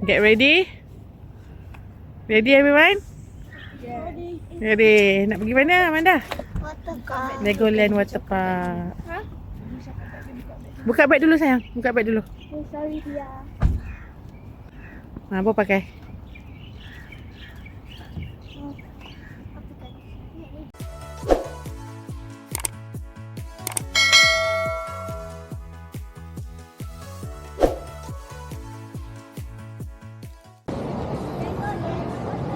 Get ready. Ready everyone? Ready. Nak pergi mana Amanda? Waterpark. Legoland Waterpark. Buka beg dulu sayang. Buka beg dulu. Oh, sorry dia. Apa pakai?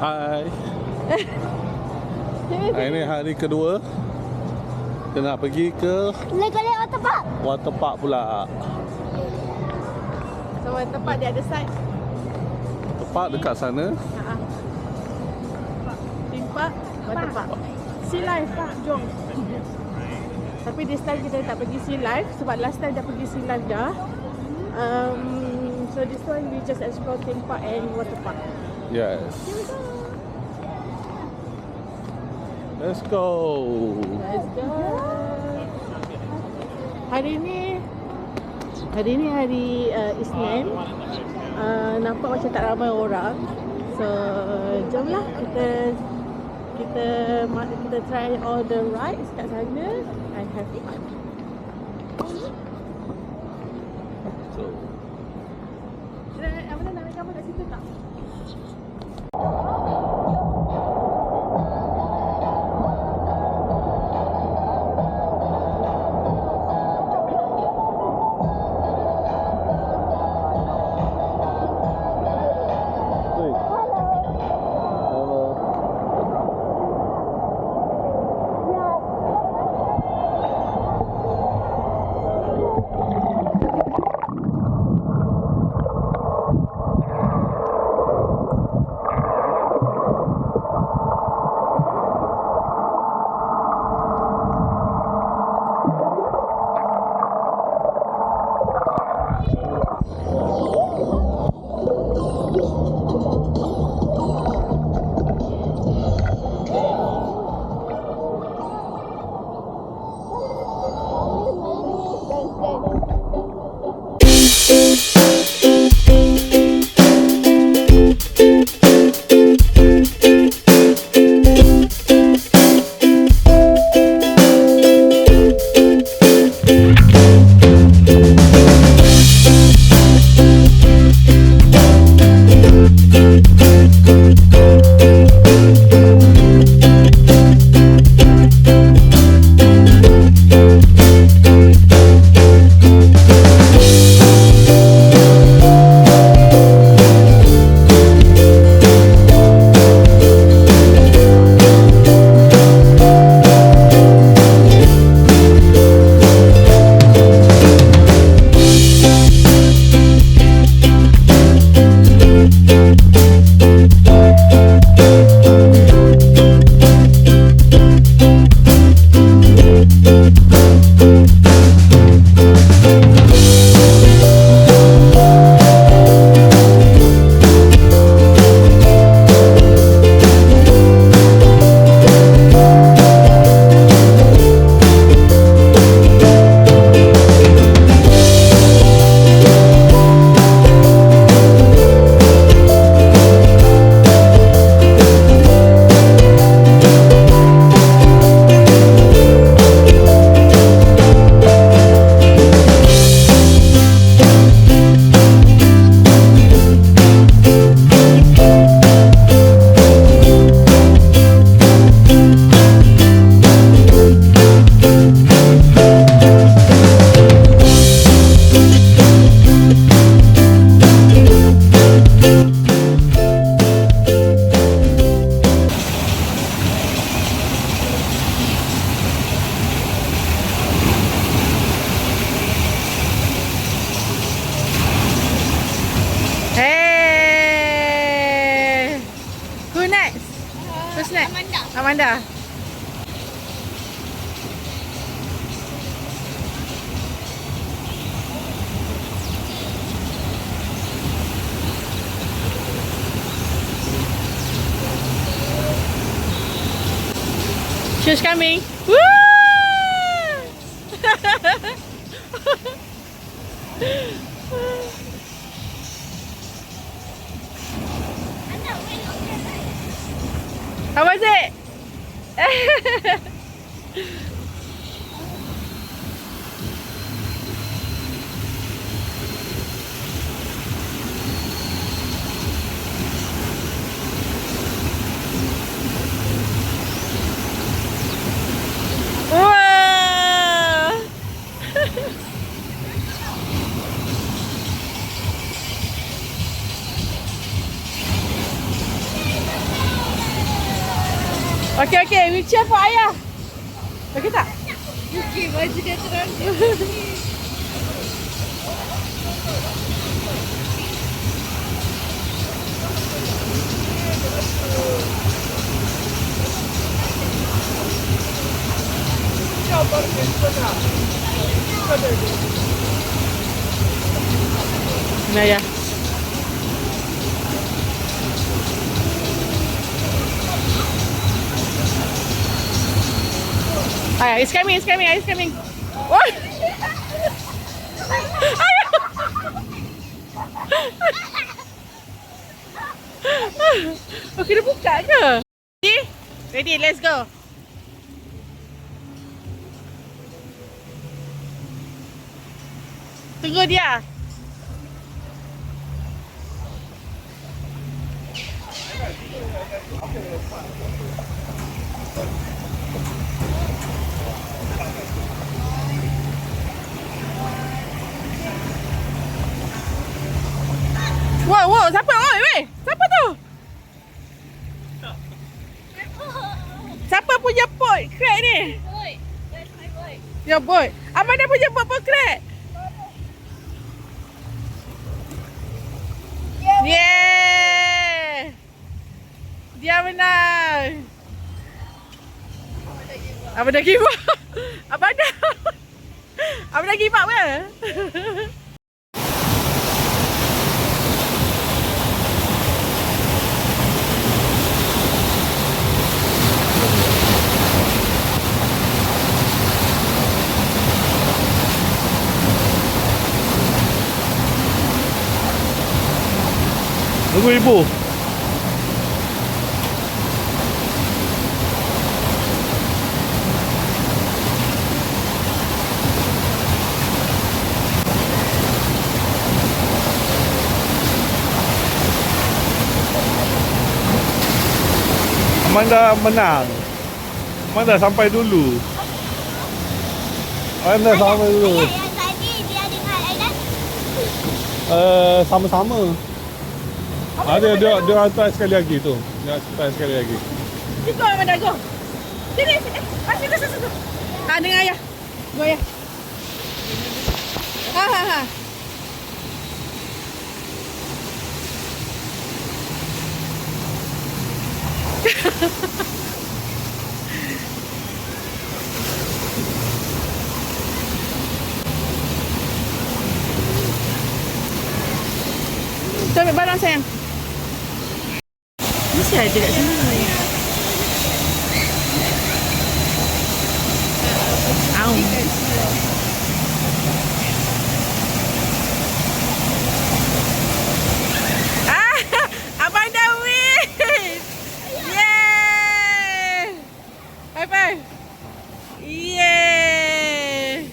Hai. Ini hari kedua. Kita nak pergi ke Legoland Waterpark. Waterpark pula. So Waterpark di ada side. Waterpark dekat sana. Theme Park Waterpark. Sea Life Pak, jom. Tapi this time kita tak pergi Sea Life sebab last time dah pergi Sea Life dah. So this one we just explore Theme Park and Waterpark. Yes. Let's go. Let's go. Hari ni hari Isnin. Nampak macam tak ramai orang. So jomlah kita try all the rides kat sana and have fun. So, Apa nak ambil gambar kat situ tak? Who's next? Amanda. She's coming. Woo! Apa sih? Wah. Okey, we cheer for ayah. Okey tak? Okey, baju dia terang. Nah ya. Ayah, it's coming, it's coming. Oh. Ayah. Okey, dia buka ke? Ready, let's go. Tunggu dia. Wow, siapa? Weh, siapa tu? Siapa punya pot crack ni? Boy, that's my boy. Ya boy. Amanda punya pot crack. Yeah. Dia menang. Abang dah give up. Abang dah give up ke? Tunggu ibu. Amanda menang. Amanda sampai dulu. Amanda sampai dulu. Ayah yang tadi dia dengan Aidan. Sama-sama. Dia try sekali lagi tu. Dia try sekali lagi. Go Amanda, go. Sini. Situ. Dengan ayah. Go ayah. Ha. Tu ambil barang sayang. Mesti ada kat sini. Au. Abang dah win. Yeay. High five. Yeay.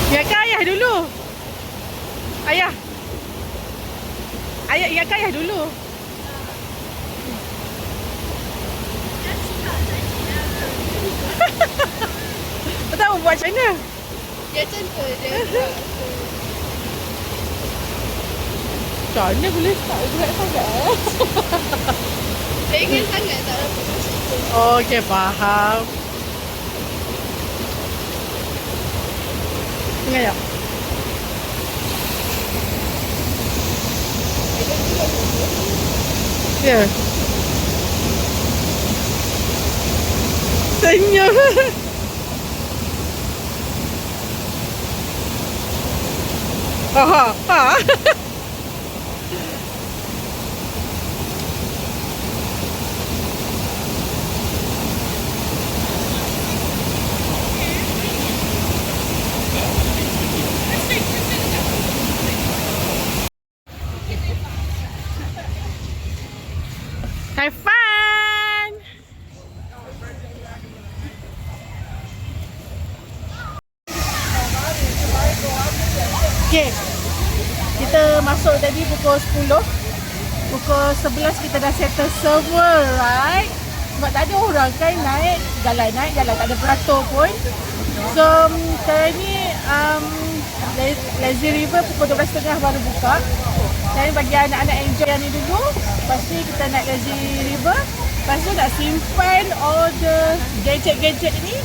Ingatkan ayah dulu. Ayah. Ingatkan ayah dulu. Tak tahu buat macam mana. Dia contoh dia. Macam mana boleh start berat sangat Pengen sangat tak dapat masuk. Okay, faham. Ingat tak? Ya. Senyum. Aha. Ha. Have fun! Okay, kita masuk tadi pukul 10. Pukul 11 kita dah settle semua, right? Sebab tak ada orang kan naik jalan, tak ada beratur pun. So, sekarang ni Lazy River pukul 12.30 baru buka. Saya bagi anak-anak enjoy yang ni dulu. Lepas ni kita naik Lazy River. Lepas tu nak simpan all the gadget-gadget ni.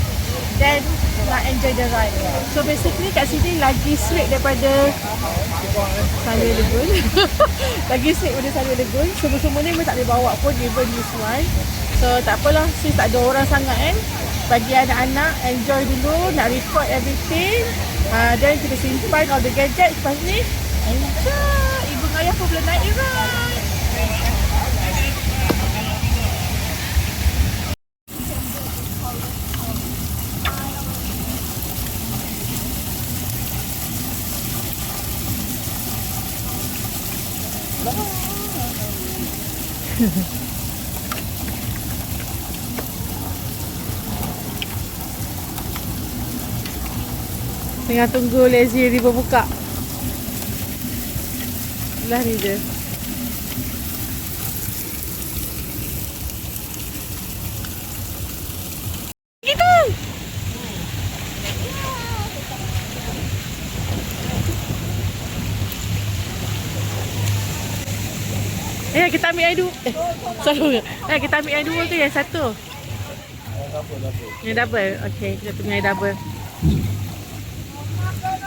Dan nak enjoy the ride. So basically kat sini lagi straight daripada Sunway Lagoon. Lagi straight daripada Sunway Lagoon. Semua-semua ni memang tak boleh bawa pun, even this one. So tak apalah, since tak ada orang sangat kan. Bagi anak-anak enjoy dulu, nak record everything. Dan kita simpan all the gadgets. Lepas ni enjoy. Ibu dan ayah pun boleh naik ride. Tengah tunggu Lazy River buka. Belah ni je. Gitu. Kita ambil yang dua. Salah. Kita ambil yang dua ke yang satu? Yang double. Okey, kita tunggu yang double.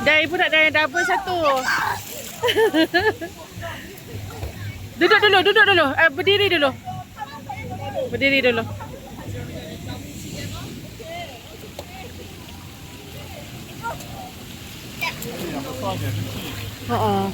Dah, ibu nak dah yang double satu. Duduk dulu. Berdiri dulu. Oh.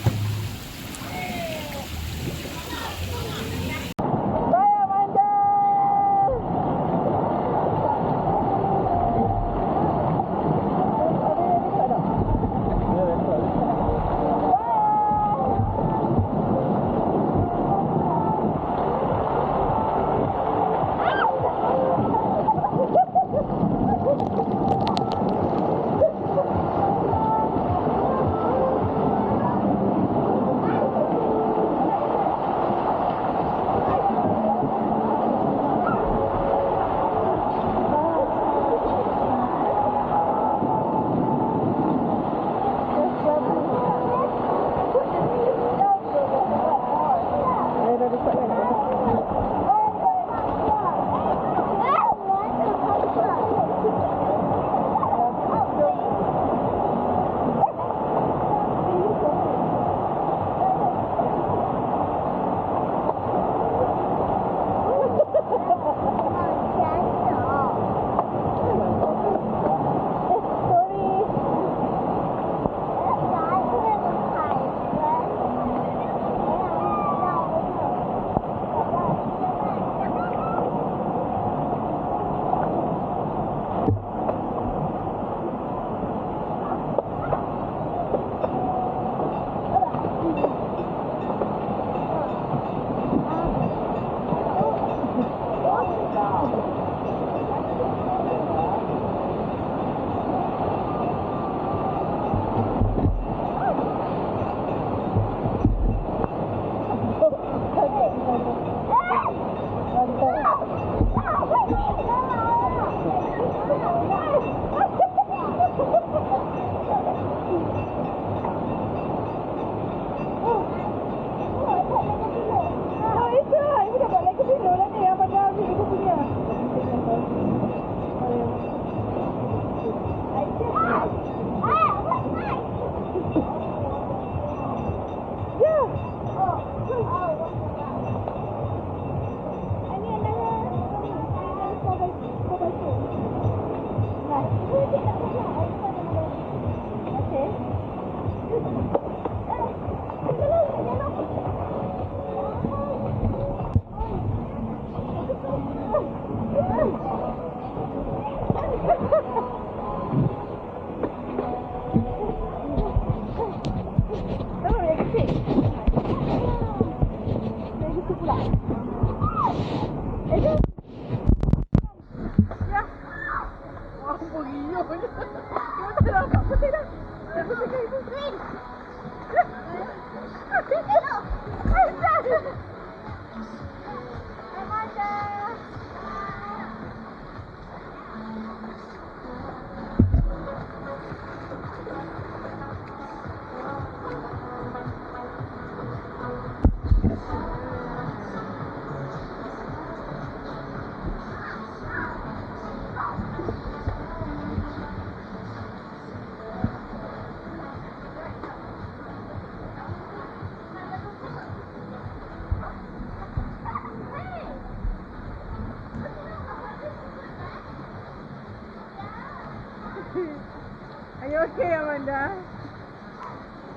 okay, Amanda?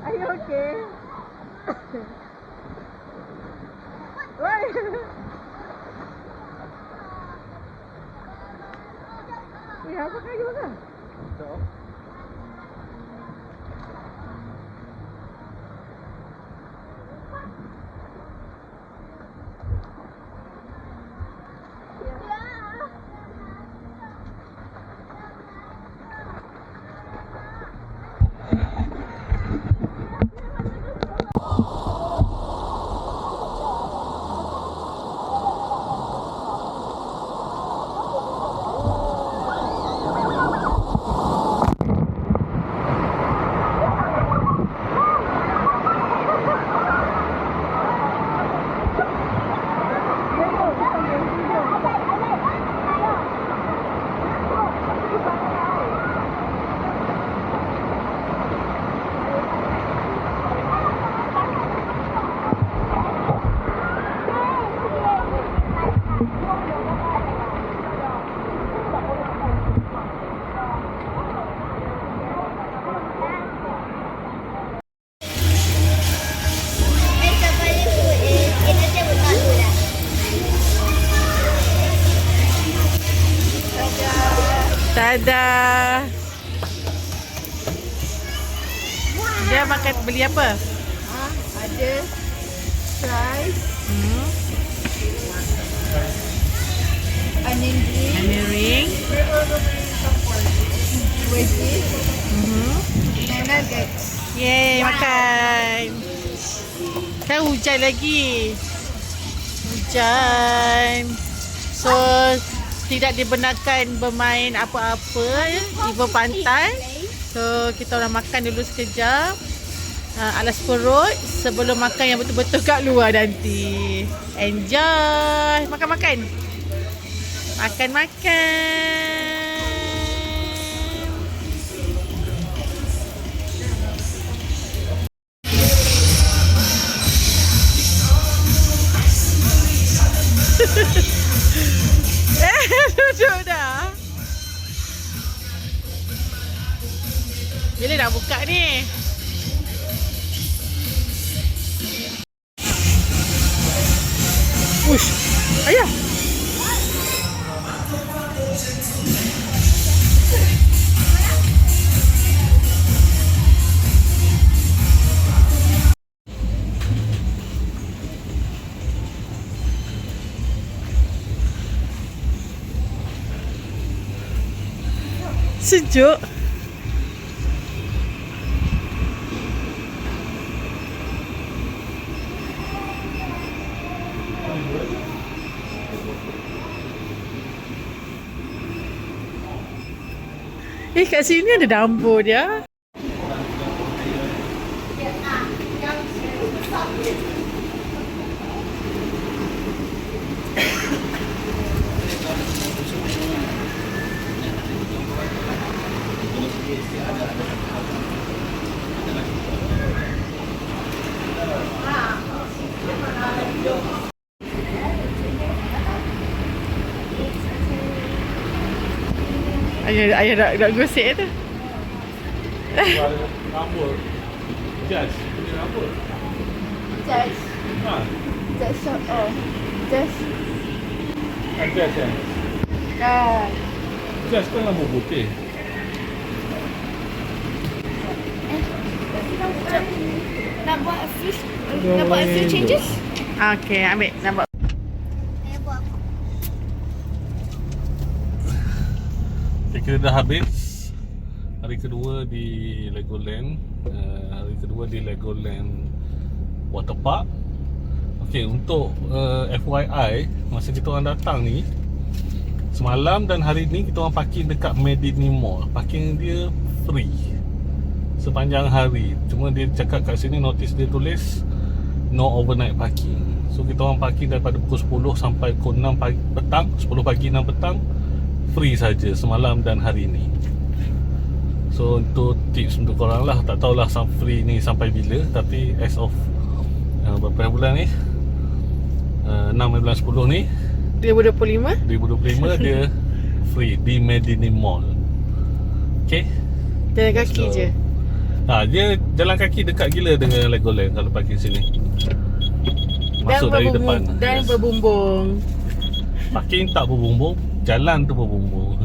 Are you okay? Why? Apa kayu ke? Dadah. Dia makan beli apa? Ada fries, onion ring, Onion ring. wedges, and nuggets. Yeay, makan. Kan hujan lagi. Hujan. So, tidak dibenarkan bermain apa-apa di pantai. So, kita orang makan dulu sekejap. Alas perut sebelum makan yang betul-betul kat luar nanti. Enjoy. Makan-makan. Makan-makan. Duduk dah. Bila nak buka ni? Ush, ayah. Sejuk. Kat sini ada dambur dia. Ayah nak gosip tu. Rambut. Jas. Punya rambut. Just, Ha. just short off. Just, Jas kan? kan. Jas kan rambut putih. Nak buat a few changes? Okay, ambil. Nampak. Saya buat apa? Kita dah habis hari kedua di Legoland. Hari kedua di Legoland Waterpark. Okey, untuk FYI, masa kita orang datang ni, semalam dan hari ni kita orang parking dekat Medini Mall. Parking dia free sepanjang hari. Cuma dia cakap kat sini, notis dia tulis no overnight parking. So kita orang parking daripada pukul 10 sampai pukul 6 petang, 10 pagi 6 petang, free saja semalam dan hari ni. So itu tips untuk korang lah. Tak tahulah free ni sampai bila, tapi as of berapa bulan ni, 6 bulan 10 ni 2025 dia free di Medini Mall. Okay, Jalan kaki So, je. Dia jalan kaki dekat gila dengan Legoland kalau parking sini. Masuk dari depan. Dan Yes. berbumbung. Parking tak berbumbung, jalan tu berbumbung.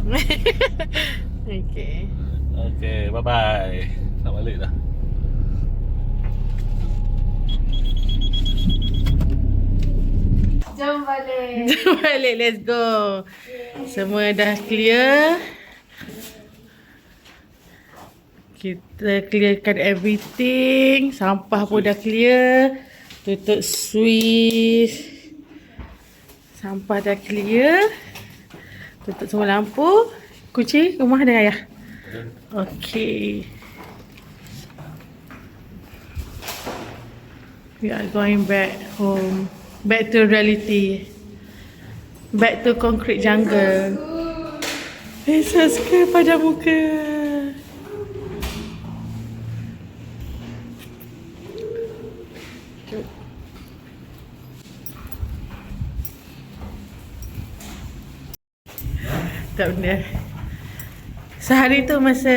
Okay. Okay, bye-bye. Nak balik dah. Jom balik. Jom balik, let's go. Semua dah clear. Kita clearkan everything. Sampah pun dah clear. Tutup switch. Sampah dah clear. Tutup semua lampu. Kunci rumah ada ayah. Okay. We are going back home. Back to reality. Back to concrete jungle. Jesus ke pada muka. Tak benar. Sehari tu masa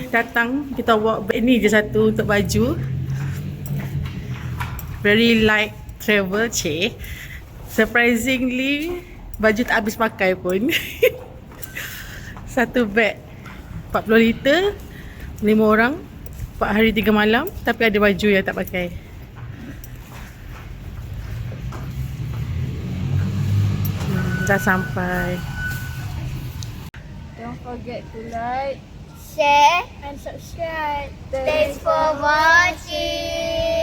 datang kita bawa beg ni je satu untuk baju. Very light travel, cik. Surprisingly baju tak habis pakai pun. Satu beg 40 liter, 5 orang, 4 hari 3 malam, tapi ada baju yang tak pakai. Dah sampai. Don't forget to like, share and subscribe. Thanks for watching.